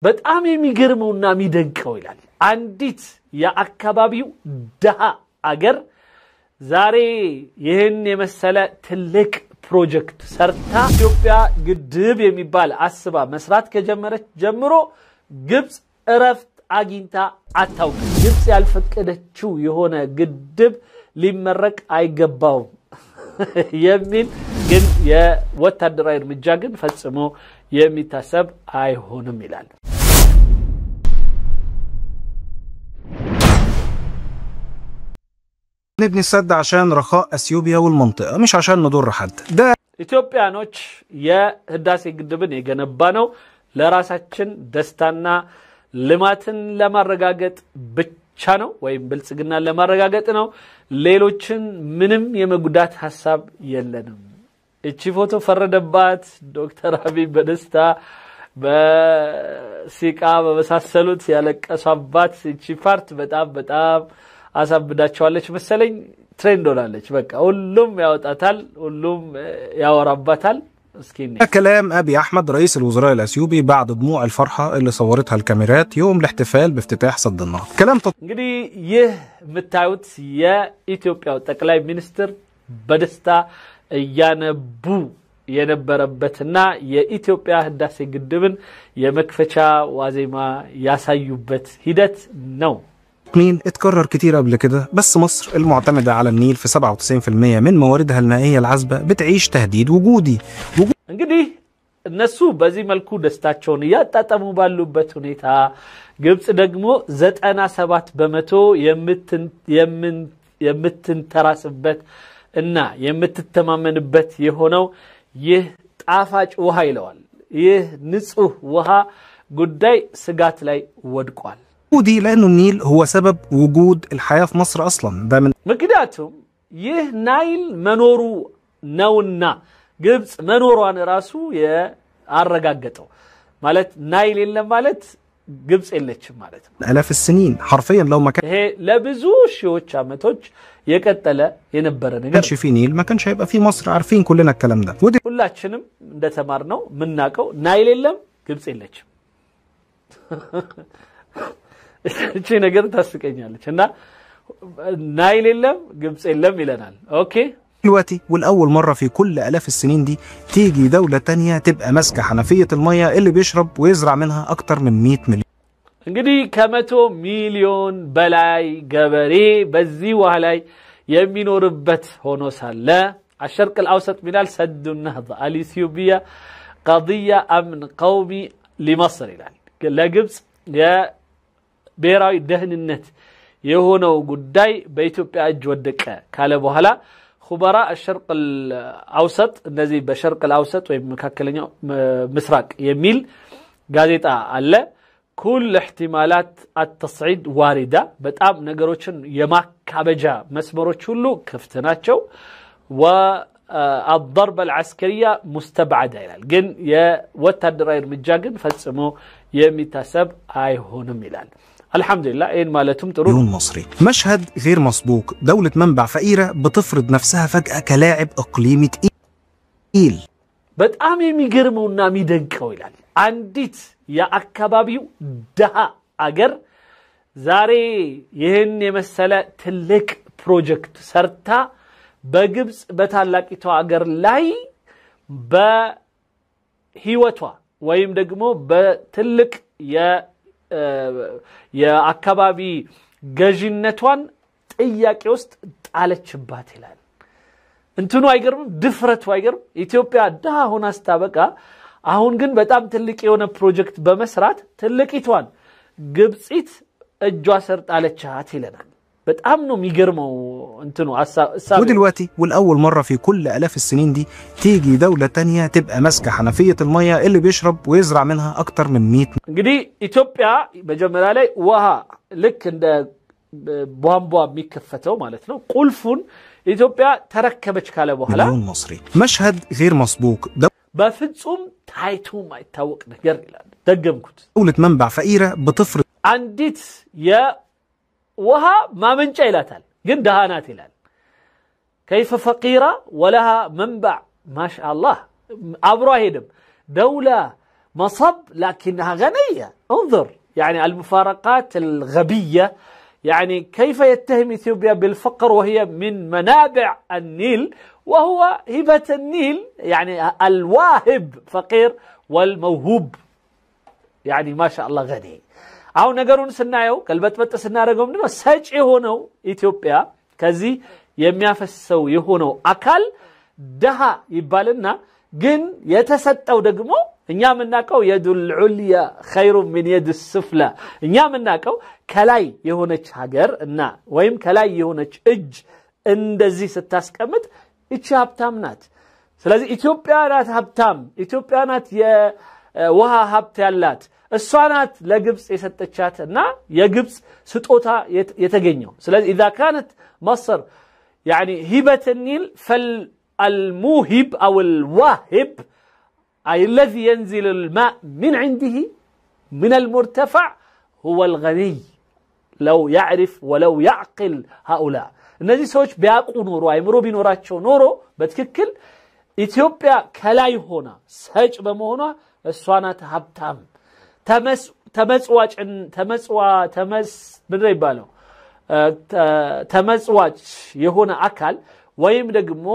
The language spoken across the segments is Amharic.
በጣም የሚገርመውና የሚደንቀው ይላል አንዲት የአካባቢው ደሃ አገር ዛሬ ይህን የመሰለ ትልቅ ፕሮጀክት ሰርታ ኢትዮጵያ ግድብ የሚባል አስባ መስራት ከጀመረች ጀምሮ ግብጽ እረፍት አግኝታ አታውቅም። ግብጽ ያልፈቀደችው የሆነ ግድብ ሊመረቅ አይገባው የሚል ግን የወታደራዊ እርምጃ ግን ፈጽሞ የሚታሰብ አይሆንም ይላል። نبني السد عشان رخاء اثيوبيا والمنطقه مش عشان نضر حد ده ኢትዮጵያኖች የህዳሴ ግድብን የገነባነው ለራሳችን ደስታና ልማትን ለማረጋገጥ ብቻ ነው ወይም ብልጽግናን ለማረጋገጥ ነው ሌሎችን ምንም የመጉዳት ሐሳብ የለንም። እቺ ፎቶ ፈረደባት ዶክተር አብይ በደስታ በሲቃ በመሳሰሉት ያለቀሷባት እቺ ፓርት በጣም አሳብዳቸዋለች መሰለኝ ትሬንድ ሆናለች በቃ ሁሉም ያወጣታል ሁሉም ያወራባታል። كلام أبي أحمد رئيس الوزراء الأثيوبي بعد دموع الفرحة اللي صورتها الكاميرات يوم الاحتفال بافتتاح سد النهضة. كلام እንግዲህ ይህ መታዩት የኢትዮጵያ ጠቅላይ ሚኒስትር በደስታ ያነቡ የነበረበትና የኢትዮጵያ ህዳሴ ግድብን የመክፈቻ ዋዜማ ያሳዩበት ሂደት ነው። النيل اتكرر كتير قبل كده بس مصر المعتمدة على النيل في 97% من مواردها المائية العذبة بتعيش تهديد وجودي. እንግዲህ እነሱ በዚህ መልኩ ደስታቸውን ያጣጣሙ ባሉበት ሁኔታ ግብጽ ደግሞ 97% የምትንተራስበት እና የምትተማመንበት የሆነው ይህ ጣፋጭ ውሃ ይለዋል ይህ ንጹህ ውሃ ጉዳይ ስጋት ላይ ወድቋል። ودي لأنه النيل هو سبب وجود الحياة في مصر أصلاً ده من مكداتهم يه نايل منورو نونا جبس منورو عن راسو يارجعته مالت نايل إلا مالت جبس إلا شو مالت آلاف السنين حرفياً لو ما كان هي لبزوش شو شامتوج يكتله ينبرنا كانش في نيل ما كانش هيبقى في مصر عارفين كلنا الكلام ده ودي كلها شنم ده تمرناه مناكو نايل إلا جبس إلا شو እቺ ነገር ታስቀኛለች እና ናይል የለም ግብጽ የለም ይለናል። ኦኬ دلوقتي والاول مره في كل الاف السنين دي تيجي دوله تانية تبقى ماسكه حنفيه الميه اللي بيشرب ويزرع منها اكتر من 100 مليون እንግዲህ ከ100 ሚሊዮን በላይ ገበሬ በዚህ ውሃ ላይ የሚኖርበት ሆኖ ሳለ الشرق الاوسط ሚላል سد النهضه الاثيوبيا قضيه امن قومي لمصر ይላል ለግብጽ ብሔራዊ ደህንነት የሆነው ጉዳይ በኢትዮጵያ እጅ ወደቀ ካለ በኋላ خبراء الشرق الاوسط እነዚህ በሸርቅ الاوسط ወይ መካከለኛው ምስራቅ የሚል ጋዜጣ አለ كل احتمالات التصعيد وارده በጣም ነገሮችን የማካበጃ መስመሮች ሁሉ ክፍት ናቸው والضربه العسكريه مستبعده ይላል ግን የወታደራዊ እርምጃ ግን ፈጽሞ የሚታሰብ አይሆንም ይላል። الحمد لله إن مالتهم تروح مصري مشهد غير مسبوق دولة منبع فقيرة بتفرض نفسها فجأة كلاعب إقليمي تقيل በጣም የሚገርመውና የሚደንቀው ይላል አንዲት የአካባቢው ደሃ አገር ዛሬ ይህን የመሰለ ትልቅ ፕሮጀክት ሰርታ በግብጽ በታላቂቷ አገር ላይ በህይወቷ ወይም ደግሞ በትልቅ የአካባቢ ገዢነቷን ጥያቄ ውስጥ ጣለችባት ይላል። እንትኑ አይገርም ድፍረቱ አይገርም ኢትዮጵያ ደሃ ሆና ስታበቃ አሁን ግን በጣም ትልቅ የሆነ ፕሮጀክት በመስራት ትልቂቷን ግብጽት እጇ ስር ጣለቻት ይለናል። በጣም ነው የሚገርመው እንትኑ ودلوقتي والاول مره في كل الاف السنين دي تيجي دوله تانية تبقى ماسكه حنفيه الميه اللي بيشرب ويزرع منها اكتر من 100 እንግዲህ ኢትዮጵያ መጀመሪያ ላይ ውሃ ልክ እንደ ቧንቧ የሚከፈተው ማለት ነው ቁልፉን ኢትዮጵያ ተረከበች ካለ በኋላ مصري مشهد غير مسبوق በፍጹም ታይቶ ማይታወቅ ነገር ይላል። ደገምኩት دوله منبع فقيره بتفرض አንዲት وها ما منجا إلاتال قد دهانات إلال كيف فقيرة ولها منبع ما شاء الله أبراهيدم دولة مصب لكنها غنية انظر يعني المفارقات الغبية يعني كيف يتهم إثيوبيا بالفقر وهي من منابع النيل وهو هبة النيل يعني الواهب فقير والموهوب يعني ما شاء الله غني አሁን ነገሩን ስናየው ከልበጥበጥ ስናረጋው ምንድነው ሰጪ ሆነው ኢትዮጵያ ከዚህ የሚያፈሰው የሆነው አካል ደሃ ይባልና ግን የተሰጠው ደግሞ እኛ ምናቀው የዱል ዑልያ خير من يد السفلى እኛ ምናቀው ከላይ የሆነች ሀገር እና ወይም ከላይ የሆነች እጅ እንደዚህ ስታስቀምጥ እቺ ሀብታም ናት ስለዚህ ኢትዮጵያ ናት ሀብታም ኢትዮጵያ ናት የውሃ ሀብት ያላት እሷ ናት ለግብጽ የሰጠቻትና የግብጽ ስጦታ የተገኘው ስለዚህ اذا كانت مصر يعني هبة النيل فالموهب او الواهب اي الذي ينزل الماء من عنده من المرتفع هو الغني لو يعرف ولو يعقل هؤلاء እነዚህ ሰዎች ቢያቁ ኖሮ አይምሮ ቢኖራቸው ኖሮ በትክክል ኢትዮጵያ ከላይ ሆና ሰጭ በመሆኗ እሷ ናት ሀብታም ተመጽዋጭ የሆነ አካል ወይም ደግሞ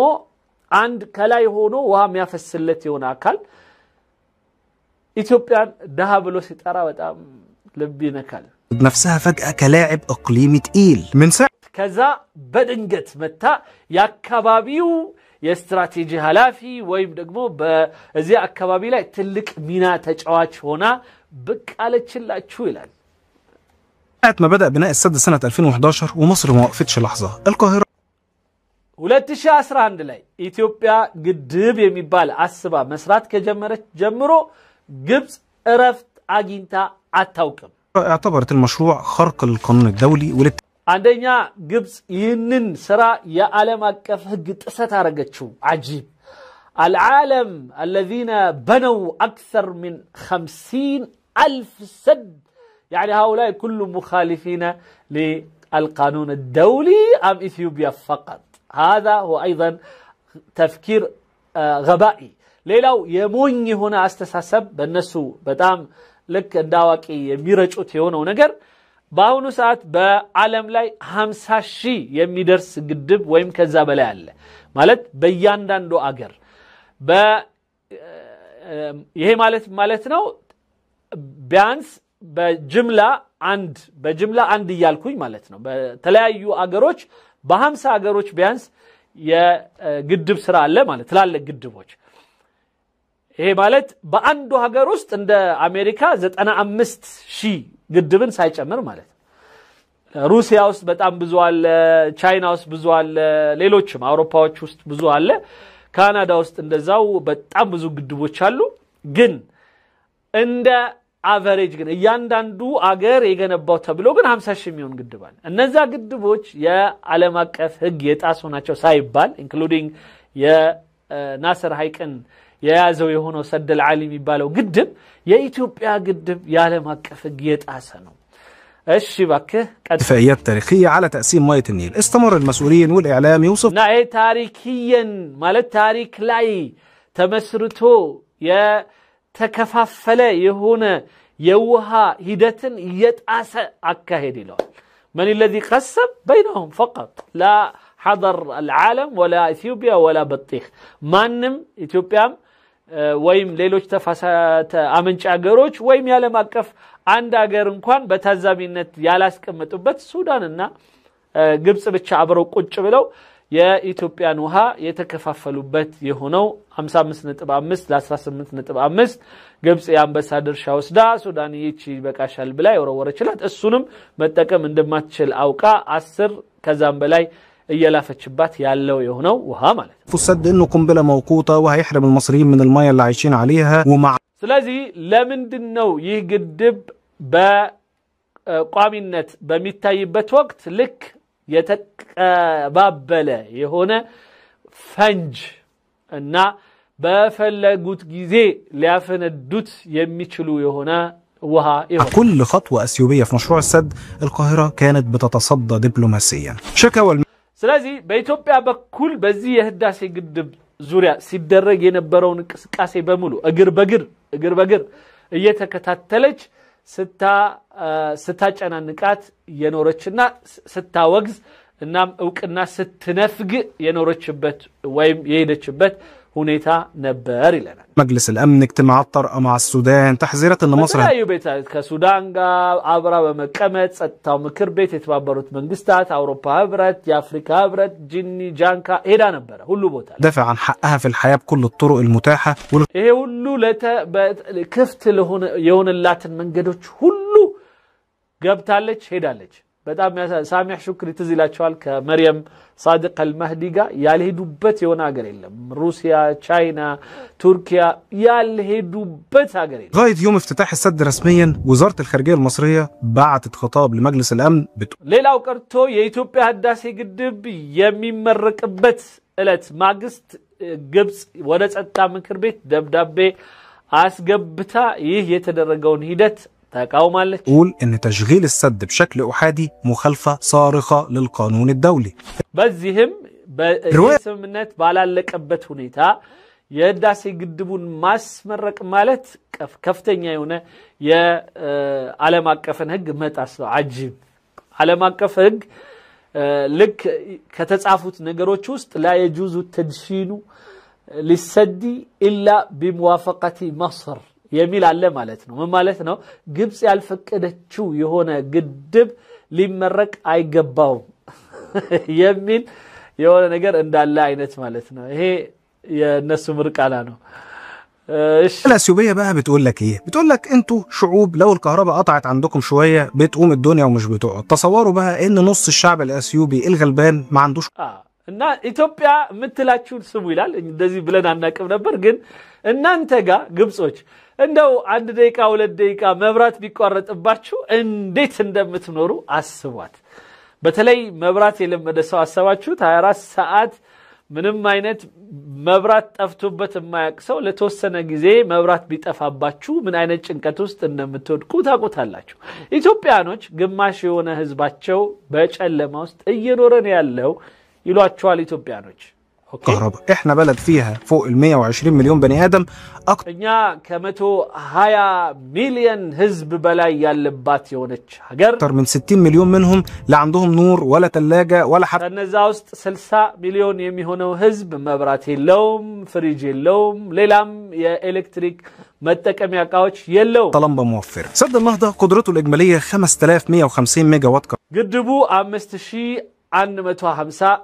አንድ ከላይ ሆኖ ውሃ የሚያፈስለት የሆነ አካል ኢትዮጵያን ደሃ ብሎ ሲጠራ በጣም ልብ ይነካል نفسها فجأة كلاعب اقليمي تقيل من ساعة كذا بدنجت متى يا كبابيو የስትራቴጂ ኃላፊ ወይም ደግሞ በዚያ አካባቢ ላይ ትልቅ ሚና ተጫዋች ሆና በቃለችላችሁ ይላል ما بدأ بناء السد سنة 2011 ومصر ما وقفتش لحظة القاهرة 2011 ላይ ኢትዮጵያ ግድብ የሚባል አስባ መስራት ከጀመረች ጀምሮ ግብጽ እረፍት አግኝታ አታውቅም اعتبرت المشروع خرق القانون الدولي አንደኛ ግብጽ ይህንን ስራ የዓለም አቀፍ ህግ ጥሰት አረገችው عجيب العالم الذين بنوا أكثر من 50,000 سد يعني هؤلاء كلهم مخالفين للقانون الدولي أم إثيوبيا فقط هذا هو أيضا تفكير غبائي ليلو يموني هنا استساسب بالنسو بتام لك انداواكي يميرجوت يهونو نجر በአሁኑ ሰዓት በዓለም ላይ 50,000 የሚደርስ ግድብ ወይም ከዛ በላይ አለ ማለት በእያንዳንዱ አገር ይሄ ማለት ነው ቢያንስ በጅምላ አንድ ይያልኩኝ ማለት ነው በተለያዩ አገሮች በ50 አገሮች ቢያንስ የግድብ ስራ አለ ማለት ትላልቅ ግድቦች ይሄ ማለት በአንዱ ሀገር ውስጥ እንደ አሜሪካ 95,000 ግድብን ሳይጨምር ማለት ሩሲያ ውስጥ በጣም ብዙ አለ ቻይና ውስጥ ብዙ አለ ሌሎችም አውሮፓዎች ውስጥ ብዙ አለ ካናዳ ውስጥ እንደዛው በጣም ብዙ ግድቦች አሉ ግን እንደ አቨሬጅ ግን እያንዳንዱ አገር የገነባው ተብሎ ግን 50,000 የሚሆን ግድብ አለ እነዛ ግድቦች የዓለም አቀፍ ህግ የጣሱ ናቸው ሳይባል ኢንክሉዲንግ የናስር ሃይቅን የያዘው የሆነው ሰደል ዓሊ የሚባለው ግድብ የኢትዮጵያ ግድብ የዓለም አቀፍ ህግ የጣሰ ነው እሺ ባክህ اتفاقيات تاريخية على تقسيم مياه النيل استمر المسؤولين والإعلام يوصف ناي تاريخيا مالت تاريخ لاي تمسرتو يتكففل يهونه يوها هدتن يتأس أكاهد لون من الذي قسم بينهم فقط لا حضر العالم ولا إثيوبيا ولا بطيخ مانم إثيوبيا ወይም ሌሎች ተፋሳተ አመንጭ አገሮች ወይም ያለም አቀፍ አንድ አገር እንኳን በታዛቢነት ያላስቀመጡበት ሱዳንና ግብጽ ብቻ አብረው ቁጭ ብለው የኢትዮጵያን ውሃ የተከፋፈሉበት የሆነው 55.5 ለ18.5 ግብጽ የአምባሳደር ሻውስዳ ሱዳን ይቺ በቃሻል ብላ ወረወረችላት እሱንም መጠቀም እንደማትችል አውቃ 10 ከዛም በላይ እየላፈችባት ያለው የሆነው ውሃ ማለት ነው فسد انه قنبله موقوته وهيحرم المصريين من الميه اللي عايشين عليها ومع ስለዚህ ለምንድነው ይህ ግድብ በቋሚነት በሚታይበት ወቅት ልክ የተቀባበለ የሆነ ፈንጅ እና በፈለጉት ጊዜ ሊያፈነዱት የሚችሉ የሆነ ውሃ كل خطوه اثيوبيه في مشروع السد القاهره كانت بتتصدى دبلوماسيا شكاوى ስለዚህ በኢትዮጵያ በኩል በዚህ የህዳሴ ግድብ ዙሪያ ሲደረግ የነበረውን እንቅስቃሴ በሙሉ እግር በግር እየተከታተለች ስታጨናንቃት የኖረችና ስታወግዝ እናም ዕውቅና ስትነፍግ የኖረችበት ወይም የሄደችበት ሁኔታ ነበር ይለናል مجلس الأمن اجتماعات طارئة مع السودان تحذيرات ان مصر ከሱዳን ጋር አብራ በመቀመጥ ጸጥታው ምክር ቤት የተባበሩት መንግስታት አውሮፓ ህብረት የአፍሪካ ህብረት ጂኒ ጃንካ ሄዳ ነበር ሁሉ ቦታ دافع عن حقها في الحياة بكل الطرق المتاحة ይሄ ሁሉ ክፍት የሆነላትን መንገዶች ሁሉ ገብታለች ሄዳለች በጣም ሳሚህ ሹክሪ ትዝላቸዋል ከመርየም صادق المهدي ጋር ያልሄዱበት የሆነ ሀገር የለም روسيا تشاينا تركيا ያልሄዱበት ሀገር የለም لغايه يوم افتتاح السد رسميا وزاره الخارجيه المصريه بعتت خطاب لمجلس الامن ሌላው ቀርቶ የኢትዮጵያ ህዳሴ ግድብ የሚመረቅበት እለት ማግስት ግብጽ ወደ ጸጥታ ምክር ቤት ደብዳቤ አስገብታ ይህ የተደረገውን ሂደት تقاومالك تقول ان تشغيل السد بشكل احادي مخالفه صارخه للقانون الدولي بزهم بسمنت ባላለቀበት ሁኔታ የህዳሴ ግድቡን ማስመረቅ ማለት ከፍተኛ የሆነ የዓለም አቀፍን ህግ መጣስ ነው አጂብ ዓለም አቀፍ ህግ ልክ ከተጻፉት ነገሮች ውስጥ لا يجوز التدشين للسد الا بموافقه مصر የሚል አለ ማለት ነው ማለት ነው ግብጽ ያልፈቀደችው የሆነ ግድብ ሊመረቅ አይገባው የሚል የሆነ ነገር እንዳለ አይነት ማለት ነው ይሄ የነሱ ምርቃላ ነው الاثيوبيه بقى بتقول لك ايه بتقول لك انتوا شعوب لو الكهرباء قطعت عندكم شويه بتقوم الدنيا ومش بتقعد تصوروا بقى ان نص الشعب الاثيوبي الغلبان ما عندوش እና ኢትዮጵያ ምትላችሁ ስሙ ይላል እንደዚህ ብለን አናቀም ነበር ግን እናንተ ጋር ግብጾች እንደው 1 ደቂቃ 2 ደቂቃ መብራት ቢቋረጥባችሁ እንዴት እንደምትኖሩ አስቧት በተለይ መብራት የለመደ ሰው አሰባችሁት 24 ሰዓት ምንም አይነት መብራት ጠፍቶበት የማያቅሰው ለተወሰነ ጊዜ መብራት ቢጠፋባችሁ ምን አይነት ጭንቀት ውስጥ እንደምትወድቁ ታውቁታላችሁ ኢትዮጵያኖች ግማሽ የሆነ ህዝባቸው በጨለማ ውስጥ እየኖረ ነው ያለው ይሏቸዋል ኢትዮጵያኖች كهرباء احنا بلد فيها فوق ال 120 مليون بني ادم እኛ ከ120 ሚሊዮን ህዝብ በላይ ያለባት የሆነች ሀገር اكثر من 60 مليون منهم لا عندهم نور ولا ثلاجه ولا حتى ከነዛ ውስጥ 60 ሚሊዮን የሚሆነው ህዝብ መብራት የለውም ፍሪጅ የለውም ሌላም የኤሌክትሪክ መጠቀሚያ እቃዎች የለው طلبه موفر سد النهضه قدرته الاجماليه 5150 ميجا وات ግድቡ 5150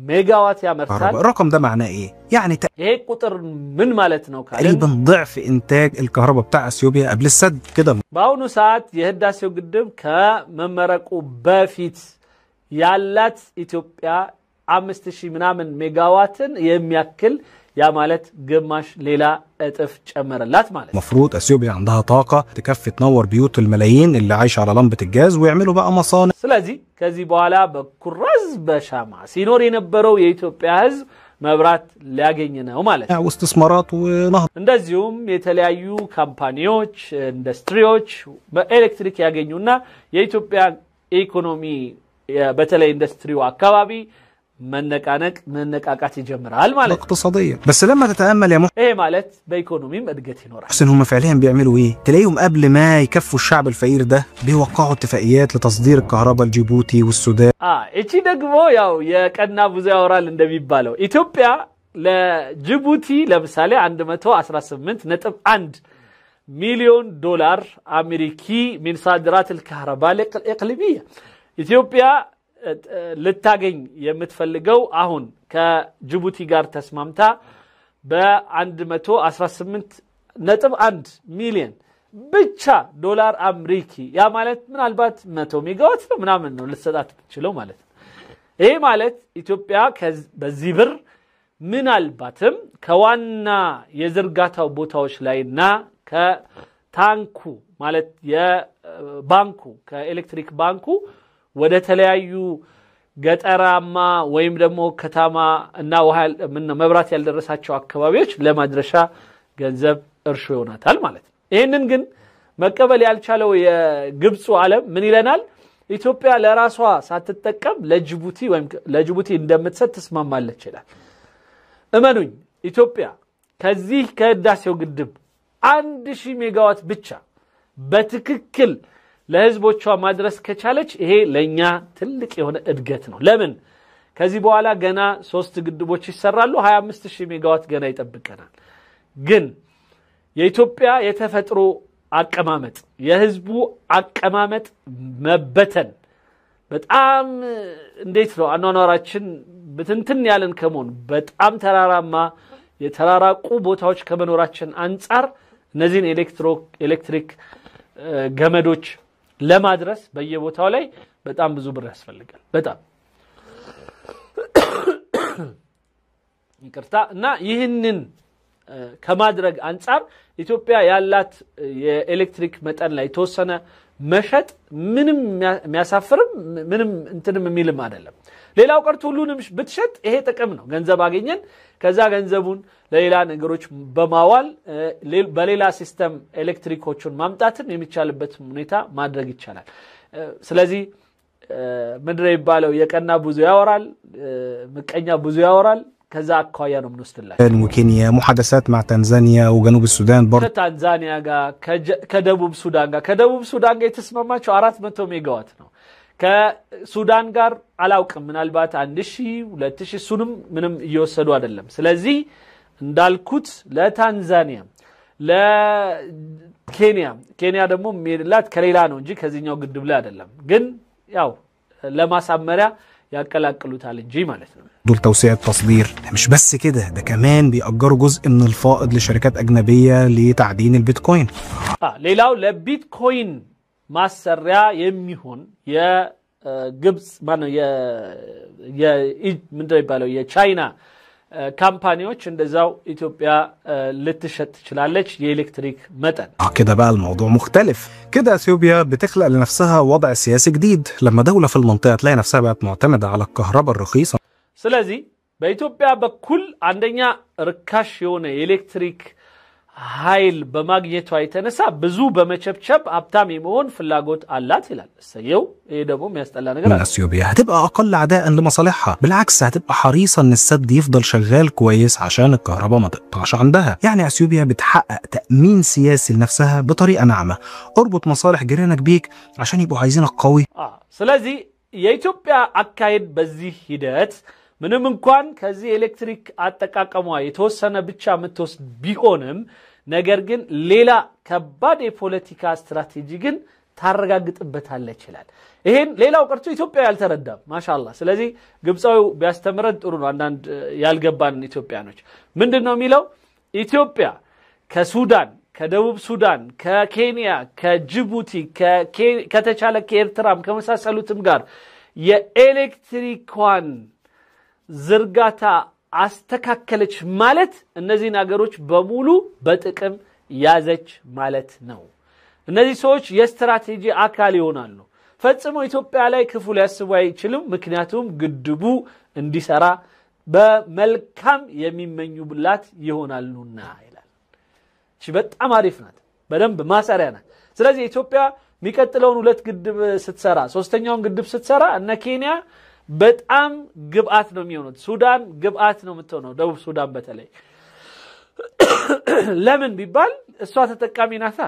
ميجاوات يامرتال الرقم ده معناه ايه يعني ايه قطر من ማለት ነው تقريبا ضعف انتاج الكهرباء بتاع اثيوبيا قبل السد كده باونو ساعات የህዳሴው ግድብ ከመመረቁ በፊት ያላት ኢትዮጵያ 5000 ምናምን ሜጋዋትን የሚያክል ያ ማለት ግማሽ ሌላ እጥፍ ጨመረላት ማለት المفروض اثيوبيا عندها طاقه تكفي تنور بيوت الملايين اللي عايشه على لمبه الجاز ويعملوا بقى مصانع ስለዚህ ከዚህ በኋላ በኩራዝ በሻማ ሲኖር የነበረው የኢትዮጵያ ህዝብ መብራት ሊያገኝ ነው ማለት ነው واستثمارات ونهضه እንደዚሁም የተለያዩ ካምፓኒዎች ኢንዱስትሪዎች በኤሌክትሪክ ያገኙና የኢትዮጵያ ኢኮኖሚ በተለይ ኢንዱስትሪው አካባቢ منقاقات يجمرال مالك اقتصادية بس لما تتأمل يا ايه مالت بايكونومي ادقت ينور حسن هم فعليا بيعملوا ايه تلاقيهم قبل ما يكفوا الشعب الفقير ده بيوقعوا اتفاقيات لتصدير الكهرباء لجيبوتي والسودان ايتي دغمو ياو يقنا بوزا يورال እንደሚባለው ኢትዮጵያ ለጅቡቲ ለምሳሌ 118.1 مليون دولار امريكي من صادرات الكهرباء الاقليميه ኢትዮጵያ ልታገኝ የምትፈልገው አሁን ከጅቡቲ ጋር ተስማምታ በ118.1 ሚሊዮን ብቻ ዶላር አምሪኪ ያ ማለት ምናልባት 100 ሜጋዋት ነው ምናምን ነው ልትሰጣት ትችለው ማለት ነው ይሄ ማለት ኢትዮጵያ በዚህ ብር ምናልባትም ከዋና የዝርጋታው ቦታዎች ላይና ከታንኩ ማለት የባንኩ ከኤሌክትሪክ ባንኩ ወደ ተለያዩ ገጠራማ ወይም ደግሞ ከተማ እና መብራት ያልደረሳቸው አካባቢዎች ለማድረሻ ገንዘብ እርሾ ይሆናታል ማለት ነው ይሄንን ግን መቀበል ያልቻለው የግብጽ ዓለም ምን ይለናል ኢትዮጵያ ለራሷ ሳትጠቀም ለጅቡቲ እንደምትሰጥ ተስማማለች ይላል እመኑኝ ኢትዮጵያ ከዚህ ከህዳሴው ግድብ 1000 ሜጋዋት ብቻ በትክክል ለህዝቦቿ ማድረስ ከቻለች ይሄ ለኛ ትልቅ የሆነ እድገት ነው ለምን ከዚህ በኋላ ገና 3 ግድቦች ይሰራሉ 25000 ሜጋዋት ገና ይጠብቀናል ግን የኢትዮጵያ የተፈጥሮ አቀማመጥ የህዝቡ አቀማመጥ መበተን በጣም እንዴት ነው አኗኗራችን በትንትን ያለን ከመሆን በጣም ተራራማ የተራራቁ ቦታዎች ከመኖራችን አንፃር እነዚህን ኤሌክትሪክ ገመዶች ለማድረስ በየቦታው ላይ በጣም ብዙ ብር ያስፈልጋል በጣም ይቅርታ እና ይህንን ከማድረግ አንፃር ኢትዮጵያ ያላት የኤሌክትሪክ መጠን ላይ ተወሰነ መሸጥ ምንም የሚያሳፍርም ምንም እንትንም የሚልም አይደለም ሌላው ቀርቶ ሁሉንም ብትሸጥ ይሄ ጥቅም ነው ገንዘብ አገኘን ከዛ ገንዘቡን ለሌላ ነገሮች በማዋል በሌላ ሲስተም ኤሌክትሪኮቹን ማምጣትን የሚቻልበት ሁኔታ ማድረግ ይቻላል ስለዚህ ምድር ይባለው የቀና ብዙ ያወራል ምቀኛ ብዙ ያወራል ከዛ አኳያ ነው ምንወስድላችሁ وكينيا محادثات مع تنزانيا وجنوب السودان برضه ከታንዛኒያ ጋር ከደቡብ ሱዳን ጋር የተስማማቸው 400 ሜጋዋት ነው ከሱዳን ጋር አላውቅም ምናልባት 1000 2000 ሱንም ምንም እየወሰዱ አይደለም ስለዚህ እንዳልኩት ለታንዛኒያ ለኬንያ ደግሞ ሜድላት ከሌላ ነው እንጂ ከዚህኛው ግድብ ላይ አይደለም ግን ያው ለማሳመሪያ ያቀላቅሉታል እንጂ ማለት ነው دول توسيع التصدير مش بس كده ده كمان بيأجروا جزء من الفائض لشركات أجنبية لتعدين البيتكوين ሌላው ለቢትኮይን ማሰሪያ የሚሆን የግብጽ ማነው ምንድነው ይባለው የቻይና ካምፓኒዎች እንደዛው ኢትዮጵያ ልትሸጥ ትችላለች የኤሌክትሪክ መጠን كده بقى الموضوع مختلف كده اثيوبيا بتخلق لنفسها وضع سياسي جديد لما دولة في المنطقة تلاقي نفسها بقت معتمدة على الكهرباء الرخيصة ስለዚህ በኢትዮጵያ በኩል አንደኛ ርካሽ የሆነ ኤሌክትሪክ ኃይል በማግኘቷ የተነሳ ብዙ በመቸብቸብ ሀብታም የመሆን ፍላጎት አላት ይላል እሰየው ይሄ ደግሞ የሚያስጠላ ነገር አይደለም اثيوبيا هتبقى اقل عداء لمصالحها بالعكس هتبقى حريصة ان السد يفضل شغال كويس عشان الكهرباء ما تقطعش عندها يعني اثيوبيا بتحقق تأمين سياسي لنفسها بطريقة ناعمة اربط مصالح جيرانك بيك عشان يبقوا عايزينك قوي ስለዚህ የኢትዮጵያ አካሄድ በዚህ ሂደት ምንም እንኳን ከዚህ ኤሌክትሪክ አጠቃቀሟ የተወሰነ ብቻ ምትወስድ ቢሆንም ነገር ግን ሌላ ከባድ የፖለቲካ ስትራቴጂ ግን ታረጋግጥበታለች ይላል ይሄን ሌላው ቀርቶ ኢትዮጵያ ያልተረዳም ማሻአላህ ስለዚህ ግብጻው ቢያስተምረን ጥሩ ነው አንዳንድ ያልገባን ኢትዮጵያኖች ምንድነው የሚለው ኢትዮጵያ ከሱዳን ከደቡብ ሱዳን ከኬንያ ከጅቡቲ ከተቻለ ከኤርትራም ከመሳሰሉትም ጋር የኤሌክትሪክዋን ዝርጋታ አስተካከለች ማለት እነዚህ ነገሮች በሙሉ በጥቅም ያዘች ማለት ነው እነዚህ ሰዎች የስትራቴጂ አካል ይሆናሉ ፈጽሞ ኢትዮጵያ ላይ ክፉ ሊያስቡ አይችሉም ምክንያቱም ግድቡ እንዲሰራ በመልካም የሚመኙላት ይሆናሉና ይላል እሺ በጣም አሪፍ ናት በደንብ ማሰሪያ ናት ስለዚህ ኢትዮጵያ የሚቀጥለውን 2 ግድብ ስትሰራ ሶስተኛውን ግድብ ስትሰራ እነ ኬንያ በጣም ግብአት ነው የሚሆኑት ሱዳን ግብአት ነው የምትሆነው ደቡብ ሱዳን በተለይ ለምን ቢባል እሷ ተጠቃሚ ናታ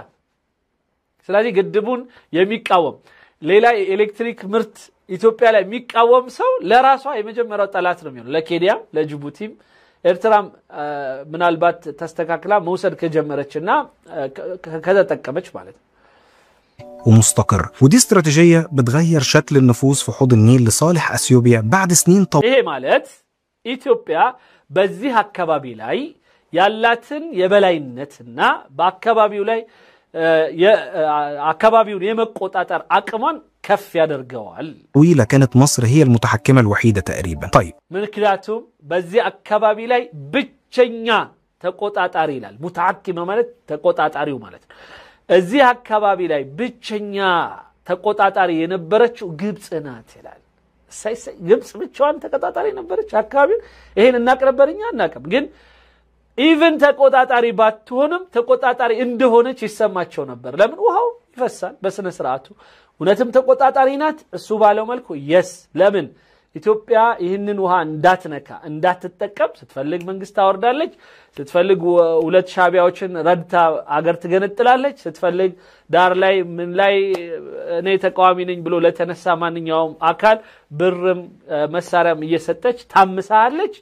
ስለዚህ ግድቡን የሚቃወም ሌላ ኤሌክትሪክ ምርት ኢትዮጵያ ላይ የሚቃወም ሰው ለራሷ የመጀመሪያው ጠላት ነው የሚሆነው ለኬንያ ለጅቡቲም ኤርትራም ምናልባት ተስተካክላ መውሰድ ከጀመረችና ከተጠቀመች ማለት ነው ومستقر ودي استراتيجية بتغير شكل النفوذ في حوض النيل لصالح اثيوبيا بعد سنين طويلة ይሄ ማለት ኢትዮጵያ በዚህ አካባቢ ላይ ያላትን የበላይነትና በአካባቢው ላይ አካባቢውን የመቆጣጠር አቅሟን ከፍ ያደርገዋል طويلة كانت مصر هي المتحكمة الوحيدة تقريبا طيب ምክንያቱም በዚህ አካባቢ ላይ ብቸኛ ተቆጣጣሪ ይላል ሙተሐኪመ ማለት ተቆጣጣሪው ማለት እዚህ አካባቢ ላይ ብቸኛ ተቆጣጣሪ የነበረችው ግብጽ ናት ይላል ግብጽ ብቻዋን ተቆጣጣሪ ነበረች አካባቢው ይሄን እናቀርበርኛ እናቀም ግን ኢቭን ተቆጣጣሪ ባትሆንም ተቆጣጣሪ እንደሆነች ይሰማቸው ነበር ለምን ውሃው ይፈሳል በስነ ስርዓቱ እውነትም ተቆጣጣሪ ናት እሱ ባለው መልኩ yes ለምን ኢትዮጵያ ይህንን ውሃ እንዳትነካ እንዳትጠቀም ስትፈልግ መንግስት አወርዳለች ስትፈልግ ሁለት ሻቢያዎችን ረድታ አገር ትገነጥላለች ስትፈልግ ዳር ላይ ምን ላይ እኔ ተቃዋሚ ነኝ ብሎ ለተነሳ ማንኛውም አካል ብርም መሳሪያም እየሰጠች ታምሳለች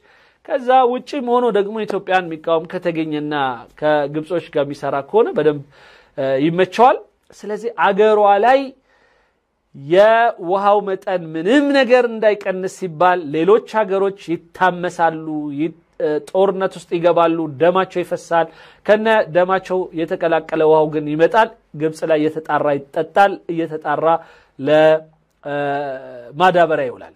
ከዛ ውጪም ሆኖ ደግሞ ኢትዮጵያን የሚቃወም ከተገኘና ከግብጾች ጋር የሚሰራ ከሆነ በደንብ ይመቻዋል ስለዚህ አገሯ ላይ የውሃው መጠን ምንም ነገር እንዳይቀንስ ሲባል ሌሎች ሀገሮች ይታመሳሉ ጦርነት ውስጥ ይገባሉ ደማቸው ይፈሳል ከነ ደማቸው የተቀላቀለ ውሃው ግን ይመጣል ግብጽ ላይ እየተጣራ ይጠጣል እየተጣራ ለማዳበሪያ ይውላል